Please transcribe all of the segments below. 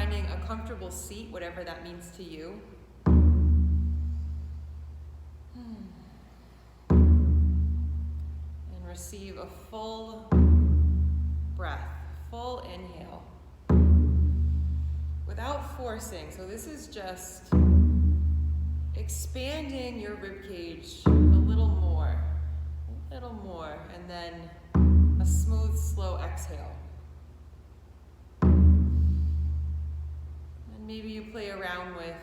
finding a comfortable seat, whatever that means to you. And receive a full breath, full inhale, without forcing. So this is just expanding your ribcage a little more, and then a smooth, slow exhale. And maybe you play around with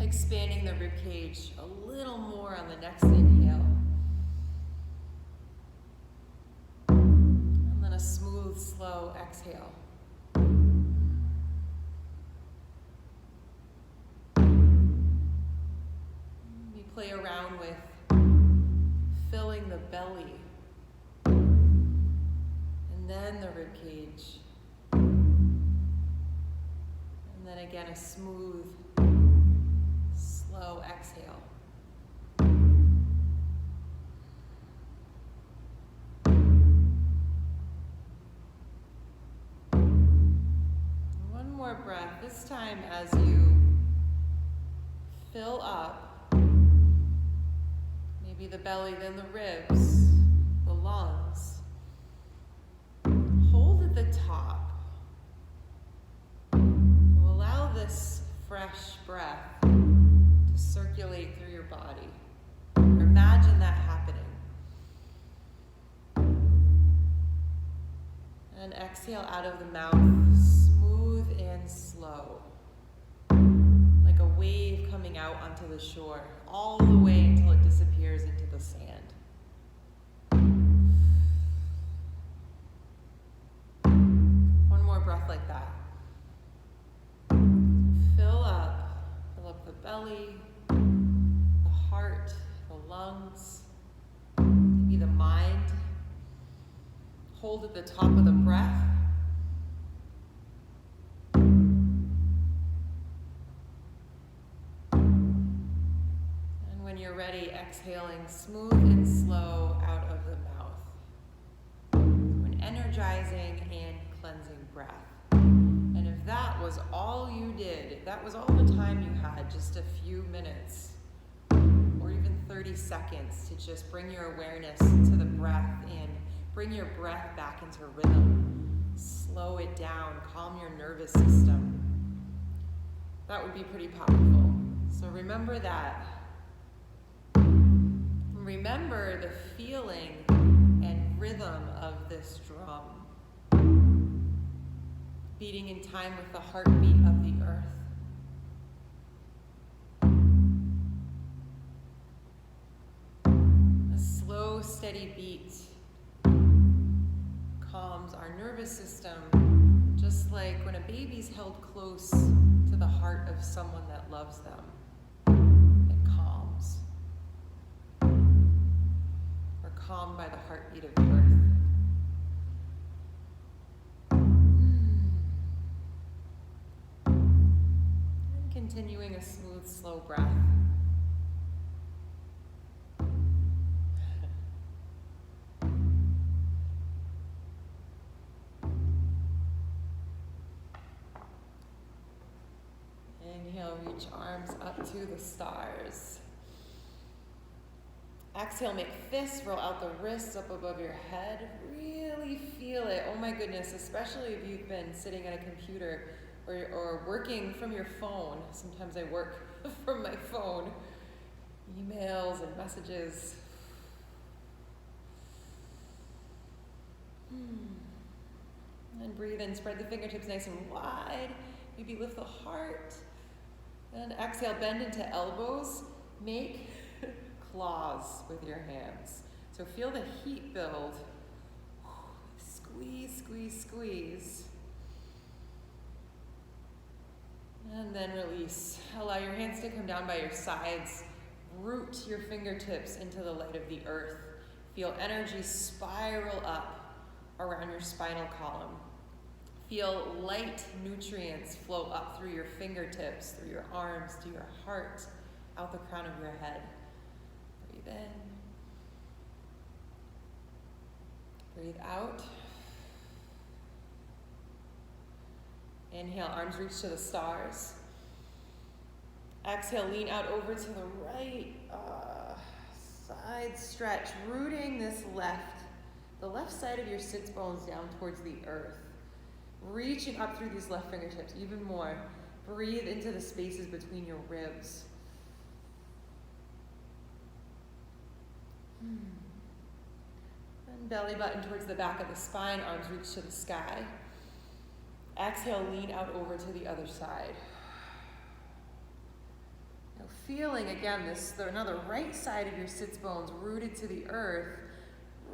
expanding the ribcage a little more on the next inhale. And then a smooth, slow exhale. Play around with filling the belly and then the rib cage, and then again a smooth, slow exhale. One more breath, this time as you fill up. Maybe the belly, then the ribs, the lungs. Hold at the top. Allow this fresh breath to circulate through your body. Imagine that happening. And exhale out of the mouth, smooth and slow. Like a wave coming out onto the shore, all the way until it disappears into the sand. One more breath like that. Fill up the belly, the heart, the lungs, maybe the mind. Hold at the top of the breath. You're ready, exhaling smooth and slow out of the mouth. An energizing and cleansing breath. And if that was all you did, if that was all the time you had, just a few minutes or even 30 seconds to just bring your awareness to the breath and bring your breath back into rhythm, slow it down, calm your nervous system, that would be pretty powerful. So remember that. Remember the feeling and rhythm of this drum, beating in time with the heartbeat of the earth. A slow, steady beat calms our nervous system, just like when a baby's held close to the heart of someone that loves them. Calmed by the heartbeat of the earth. And continuing a smooth, slow breath. Inhale, reach arms up to the stars. Exhale, make fists, roll out the wrists up above your head. Really feel it. Oh my goodness, especially if you've been sitting at a computer or working from your phone. Sometimes I work from my phone. Emails and messages. And breathe in, spread the fingertips nice and wide. Maybe lift the heart. And exhale, bend into elbows. Make claws with your hands. So feel the heat build. Squeeze, squeeze, squeeze. And then release. Allow your hands to come down by your sides. Root your fingertips into the light of the earth. Feel energy spiral up around your spinal column. Feel light nutrients flow up through your fingertips, through your arms, to your heart, out the crown of your head. Breathe in. Breathe out. Inhale, arms reach to the stars. Exhale, lean out over to the right. Side stretch, rooting the left side of your sits bones down towards the earth. Reaching up through these left fingertips even more. Breathe into the spaces between your ribs. And belly button towards the back of the spine, arms reach to the sky. Exhale, lean out over to the other side. Now feeling again another right side of your sits bones rooted to the earth,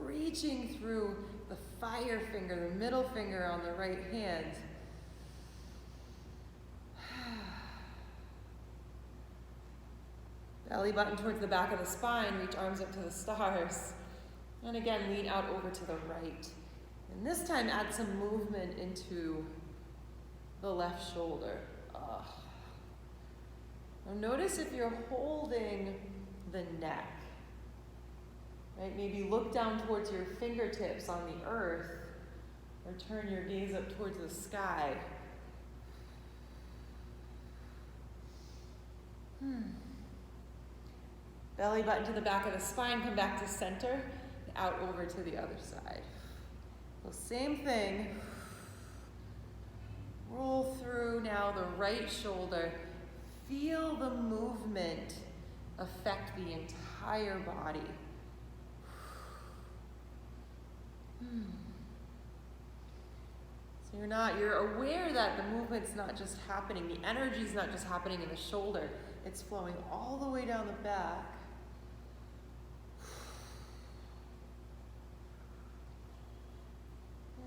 reaching through the fire finger, the middle finger on the right hand. Belly button towards the back of the spine, reach arms up to the stars. And again, lean out over to the right. And this time, add some movement into the left shoulder. Now notice if you're holding the neck. Right? Maybe look down towards your fingertips on the earth, or turn your gaze up towards the sky. Belly button to the back of the spine, come back to center, out over to the other side. So same thing. Roll through now the right shoulder. Feel the movement affect the entire body. So you're aware that the movement's not just happening, the energy's not just happening in the shoulder, it's flowing all the way down the back.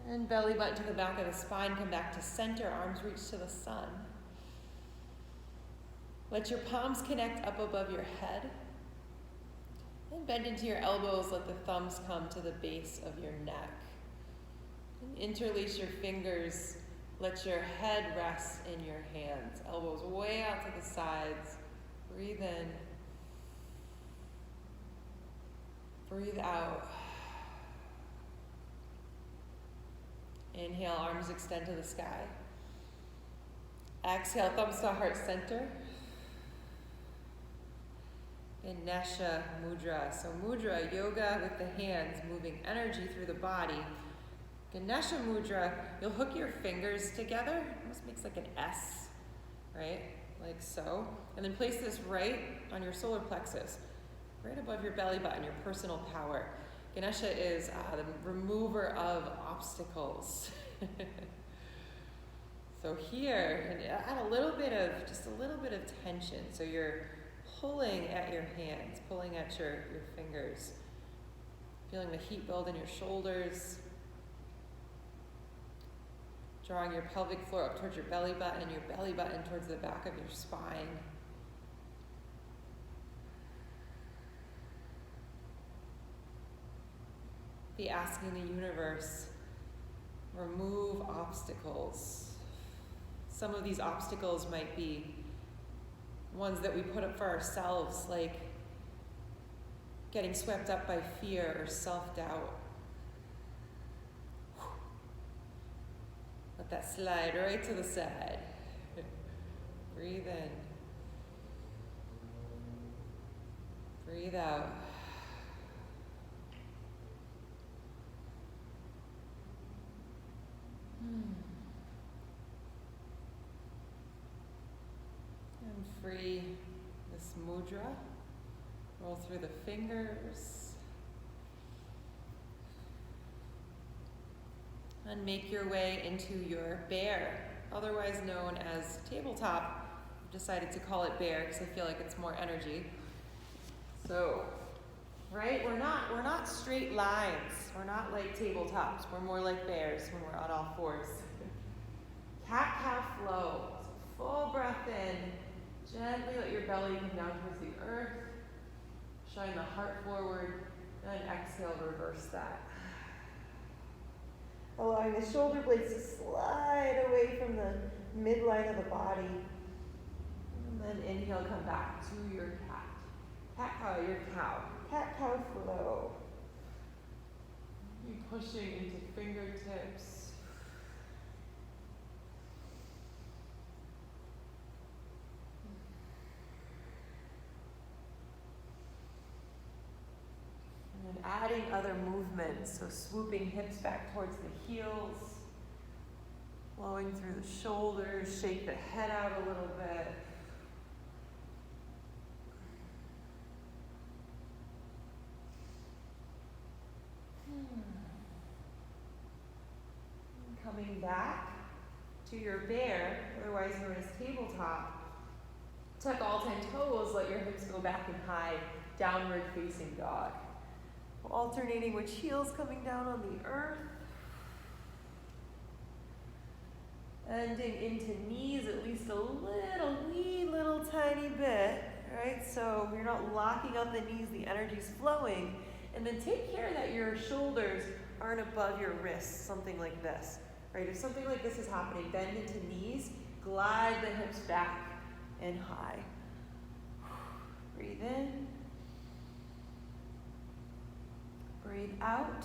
And belly button to the back of the spine, come back to center, arms reach to the sun. Let your palms connect up above your head. And bend into your elbows, let the thumbs come to the base of your neck. And interlace your fingers, let your head rest in your hands. Elbows way out to the sides. Breathe in. Breathe out. Inhale, arms extend to the sky. Exhale, thumbs to heart center. Ganesha Mudra. So mudra, yoga with the hands, moving energy through the body. Ganesha Mudra, you'll hook your fingers together. Almost makes like an S, right? Like so. And then place this right on your solar plexus, right above your belly button, your personal power. Ganesha is the remover of obstacles. So here, and add just a little bit of tension. So you're pulling at your hands, pulling at your fingers. Feeling the heat build in your shoulders. Drawing your pelvic floor up towards your belly button and your belly button towards the back of your spine. Be asking the universe, remove obstacles. Some of these obstacles might be ones that we put up for ourselves, like getting swept up by fear or self-doubt. Let that slide right to the side. Breathe in. Breathe out. And free this mudra. Roll through the fingers. And make your way into your bear, otherwise known as tabletop. I've decided to call it bear because I feel like it's more energy. So, right, we're not straight lines. We're not like tabletops. We're more like bears when we're on all fours. Cat-cow flow. So full breath in. Gently let your belly come down towards the earth. Shine the heart forward. And exhale, reverse that. Allowing the shoulder blades to slide away from the midline of the body. And then inhale, come back to your cat. Cat-cow, your cow. Cat-cow flow. You pushing into fingertips. movement. So swooping hips back towards the heels, flowing through the shoulders, shake the head out a little bit. Coming back to your bear, otherwise known as tabletop. Tuck all 10 toes, let your hips go back and high, downward facing dog. Alternating which heels coming down on the earth. Ending into knees at least a wee little tiny bit, right? So you're not locking out the knees, the energy's flowing. And then take care that your shoulders aren't above your wrists, something like this, right? If something like this is happening, bend into knees, glide the hips back and high. Breathe in. Breathe out.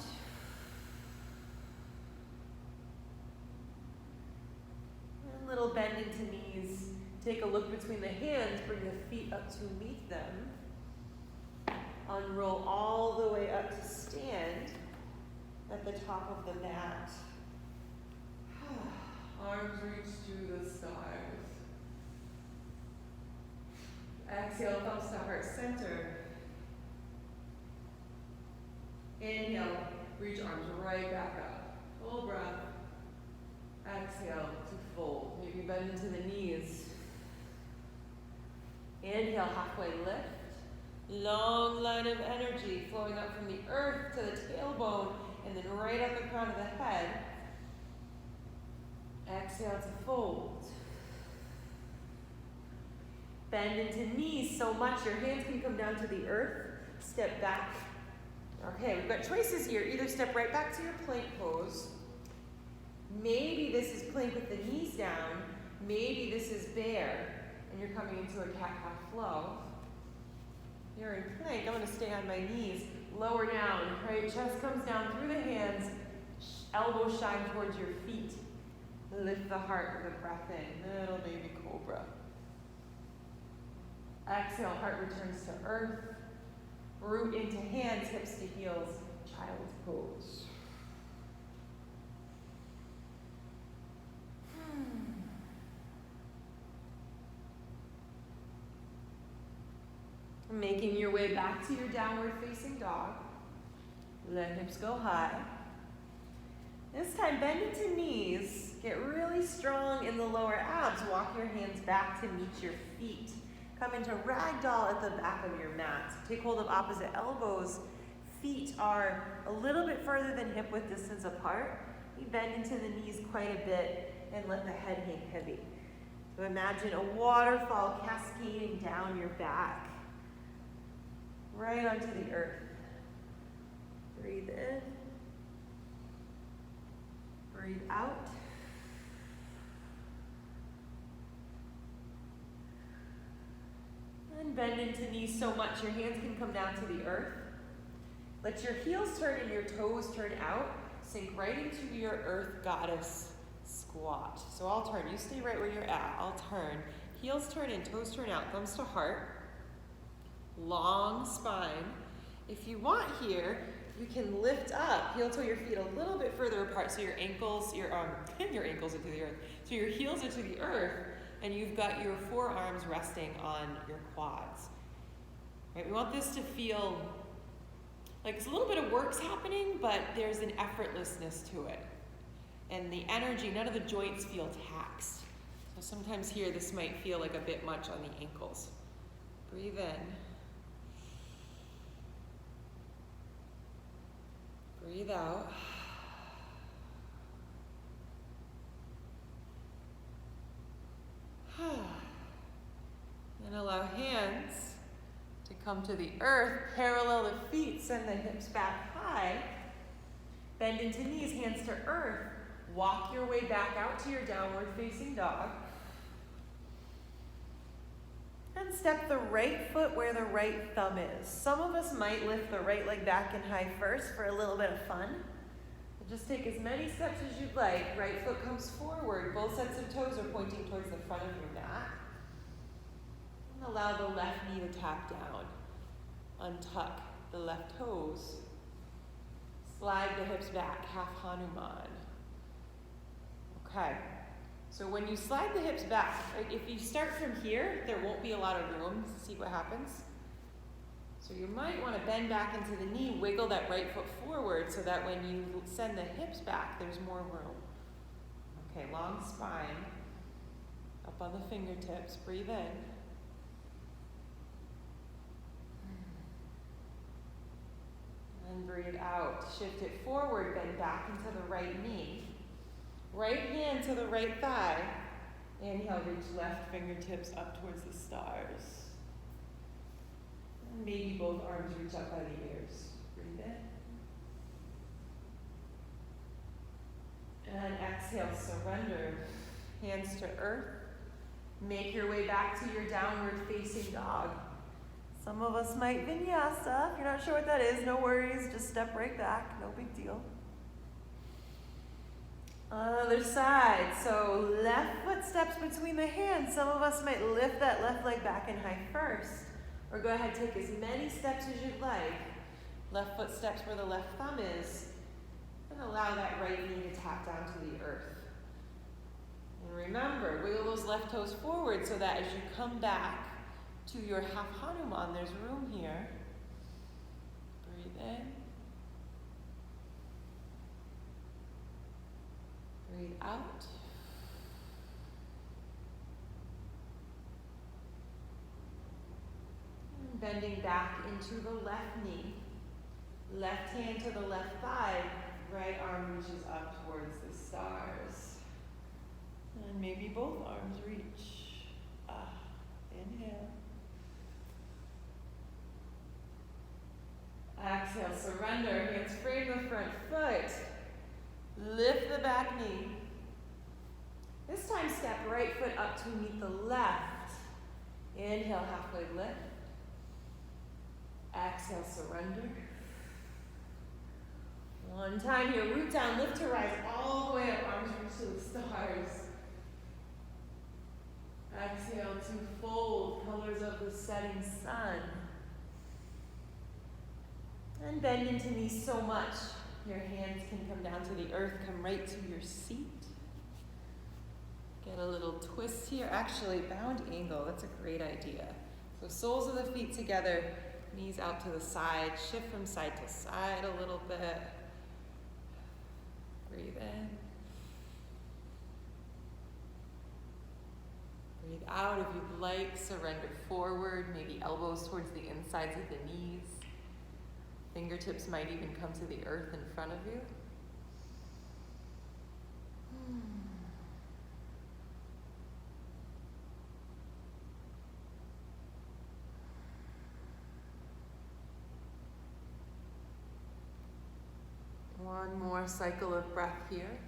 A little bend into knees. Take a look between the hands. Bring the feet up to meet them. Unroll all the way up to stand at the top of the mat. Arms reach to the skies. Exhale, thumbs to heart center. Inhale, reach arms right back up. Full breath. Exhale to fold. Maybe bend into the knees. Inhale, halfway lift. Long line of energy flowing up from the earth to the tailbone and then right up the crown of the head. Exhale to fold. Bend into knees so much your hands can come down to the earth. Step back. Okay, we've got choices here. Either step right back to your plank pose. Maybe this is plank with the knees down. Maybe this is bear and you're coming into a cat-cow flow. You're in plank. I'm going to stay on my knees. Lower down, right? Chest comes down through the hands. Elbows shine towards your feet. Lift the heart with a breath in. Little baby cobra. Exhale, heart returns to earth. Root into hands, hips to heels. Child's pose. Making your way back to your downward facing dog. Let hips go high. This time, bend into knees. Get really strong in the lower abs. Walk your hands back to meet your feet. Come into ragdoll at the back of your mat. Take hold of opposite elbows. Feet are a little bit further than hip width distance apart. You bend into the knees quite a bit and let the head hang heavy. So imagine a waterfall cascading down your back. Right onto the earth. Breathe in. Breathe out. And bend into knees so much your hands can come down to the earth. Let your heels turn and your toes turn out. Sink right into your earth goddess squat. So I'll turn. You stay right where you're at. I'll turn. Heels turn in, toes turn out. Thumbs to heart. Long spine. If you want here, you can lift up, heel toe your feet a little bit further apart so your ankles, your ankles are to the earth. So your heels are to the earth and you've got your forearms resting on your quads. Right? We want this to feel like it's a little bit of work's happening, but there's an effortlessness to it. And the energy, none of the joints feel taxed. So sometimes here this might feel like a bit much on the ankles. Breathe in. Breathe out. And allow hands to come to the earth, parallel the feet, send the hips back high. Bend into knees, hands to earth. Walk your way back out to your downward facing dog. And step the right foot where the right thumb is. Some of us might lift the right leg back and high first for a little bit of fun. Just take as many steps as you'd like. Right foot comes forward. Both sets of toes are pointing towards the front of your mat. And allow the left knee to tap down. Untuck the left toes. slide the hips back, half Hanuman. Okay, so when you slide the hips back, right, if you start from here, there won't be a lot of room. See what happens? So you might want to bend back into the knee, wiggle that right foot forward so that when you send the hips back, there's more room. Okay, long spine, up on the fingertips, breathe in. And breathe out. Shift it forward, bend back into the right knee. Right hand to the right thigh. Inhale, reach left fingertips up towards the stars. And maybe both arms reach up by the ears. Breathe in. And exhale, surrender. Hands to earth. Make your way back to your downward facing dog. Some of us might vinyasa. If you're not sure what that is, no worries. Just step right back. No big deal. Other side. So left foot steps between the hands. Some of us might lift that left leg back and high first. Or go ahead, take as many steps as you'd like. Left foot steps where the left thumb is. And allow that right knee to tap down to the earth. And remember, wiggle those left toes forward so that as you come back to your half Hanuman, there's room here. Breathe in. Breathe out. And bending back into the left knee. Left hand to the left thigh. Right arm reaches up towards the stars. And maybe both arms reach. Inhale. Exhale, surrender. Hands frame the front foot. Lift the back knee. This time step right foot up to meet the left. Inhale, halfway lift. Exhale, surrender. One time here, root down, lift to rise all the way up, arms reach to the stars. Exhale to fold, colors of the setting sun. And bend into knees so much, your hands can come down to the earth, come right to your seat. Get a little twist here. Actually, bound angle, that's a great idea. So soles of the feet together, knees out to the side, shift from side to side a little bit. Breathe in. Breathe out. If you'd like, surrender forward, maybe elbows towards the insides of the knees. Fingertips might even come to the earth in front of you. One more cycle of breath here.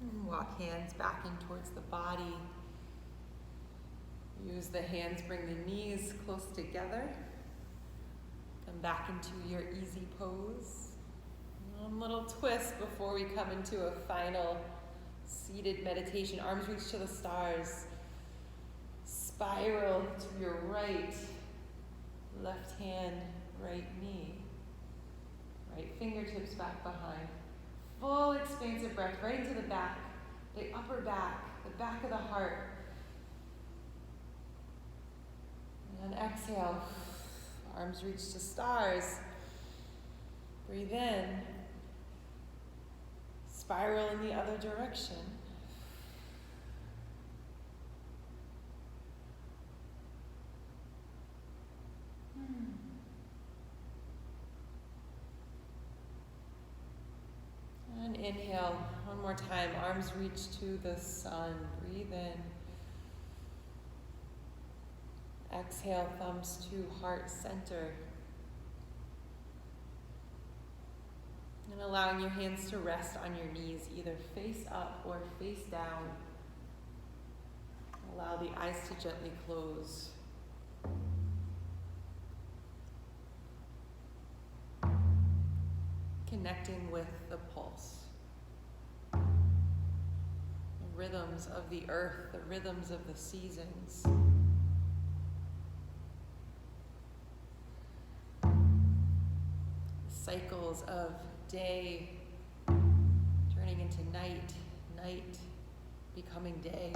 And walk hands back in towards the body. Use the hands, bring the knees close together. Come back into your easy pose. One little twist before we come into a final seated meditation. Arms reach to the stars. Spiral to your right. Left hand, right knee. Right fingertips back behind. Full expansive breath right into the back, the upper back, the back of the heart. And exhale, arms reach to stars. Breathe in. Spiral in the other direction. And inhale, one more time, arms reach to the sun. Breathe in. Exhale, thumbs to heart center. And allowing your hands to rest on your knees, either face up or face down. Allow the eyes to gently close. Connecting with the pulse. The rhythms of the earth, the rhythms of the seasons. cycles of day turning into night, night becoming day.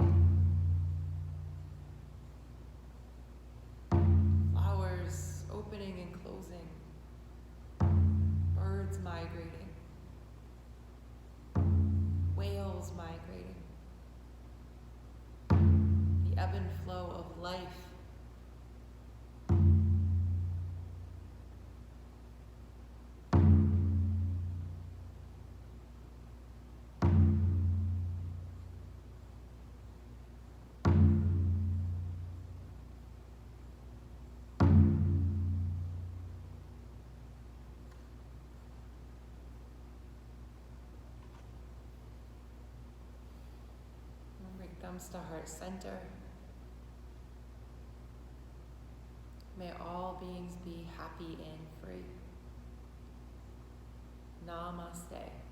Flowers opening and closing. Birds migrating. Whales migrating. The ebb and flow of life. Thumbs to heart center. May all beings be happy and free. Namaste.